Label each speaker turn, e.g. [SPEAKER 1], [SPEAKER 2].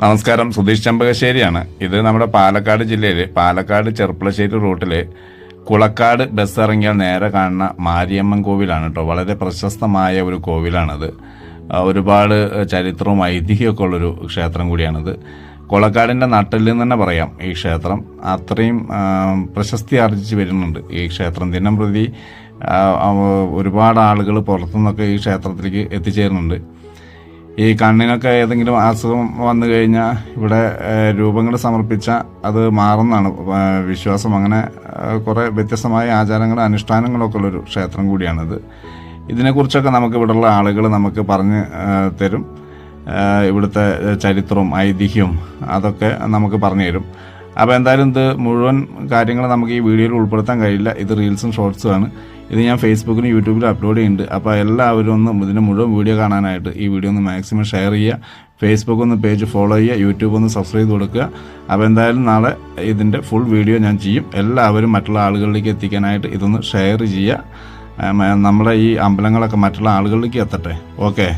[SPEAKER 1] നമസ്കാരം, സുധീഷ് ചെമ്പകശ്ശേരിയാണ്. ഇത് നമ്മുടെ പാലക്കാട് ജില്ലയിൽ പാലക്കാട് ചെർപ്പളശ്ശേരി റൂട്ടിൽ കുളക്കാട് ബസ് ഇറങ്ങിയാൽ നേരെ കാണുന്ന മാരിയമ്മൻ കോവിലാണ് കേട്ടോ. വളരെ പ്രശസ്തമായ ഒരു കോവിലാണത്. ഒരുപാട് ചരിത്രവും ഐതിഹ്യമൊക്കെ ഉള്ളൊരു ക്ഷേത്രം കൂടിയാണിത്. കുളക്കാടിൻ്റെ നട്ടിൽ നിന്ന് തന്നെ പറയാം ഈ ക്ഷേത്രം. അത്രയും പ്രശസ്തി ആർജിച്ച് വരുന്നുണ്ട് ഈ ക്ഷേത്രം. ദിനം പ്രതി ഒരുപാട് ആളുകൾ പുറത്തുനിന്നൊക്കെ ഈ ക്ഷേത്രത്തിലേക്ക് എത്തിച്ചേരുന്നുണ്ട്. ഈ കണ്ണിനൊക്കെ ഏതെങ്കിലും അസുഖം വന്നു കഴിഞ്ഞാൽ ഇവിടെ രൂപങ്ങൾ സമർപ്പിച്ച അത് മാറുന്നതാണ് വിശ്വാസം. അങ്ങനെ കുറേ വ്യത്യസ്തമായ ആചാരങ്ങളും അനുഷ്ഠാനങ്ങളൊക്കെ ഉള്ളൊരു ക്ഷേത്രം കൂടിയാണിത്. ഇതിനെക്കുറിച്ചൊക്കെ നമുക്ക് ഇവിടെയുള്ള ആളുകൾ നമുക്ക് പറഞ്ഞു തരും. ഇവിടുത്തെ ചരിത്രവും ഐതിഹ്യവും അതൊക്കെ നമുക്ക് പറഞ്ഞു തരും. അപ്പോൾ എന്തായാലും ഇത് മുഴുവൻ കാര്യങ്ങൾ നമുക്ക് ഈ വീഡിയോയിൽ ഉൾപ്പെടുത്താൻ കഴിയില്ല. ഇത് റീൽസും ഷോർട്സുമാണ്. ഇത് ഞാൻ ഫേസ്ബുക്കിലും യൂട്യൂബിലും അപ്ലോഡ് ചെയ്യുന്നുണ്ട്. അപ്പോൾ എല്ലാവരും ഒന്ന് ഇതിൻ്റെ മുഴുവൻ വീഡിയോ കാണാനായിട്ട് ഈ വീഡിയോ ഒന്ന് മാക്സിമം ഷെയർ ചെയ്യുക. ഫേസ്ബുക്ക് ഒന്ന് പേജ് ഫോളോ ചെയ്യുക. യൂട്യൂബ് ഒന്ന് സബ്സ്ക്രൈബ് ചെയ്ത് കൊടുക്കുക. അപ്പോൾ എന്തായാലും നാളെ ഇതിൻ്റെ ഫുൾ വീഡിയോ ഞാൻ ചെയ്യും. എല്ലാവരും മറ്റുള്ള ആളുകളിലേക്ക് എത്തിക്കാനായിട്ട് ഇതൊന്ന് ഷെയർ ചെയ്യുക. നമ്മുടെ ഈ അമ്പലങ്ങളൊക്കെ മറ്റുള്ള ആളുകളിലേക്ക് എത്തട്ടെ. ഓക്കെ.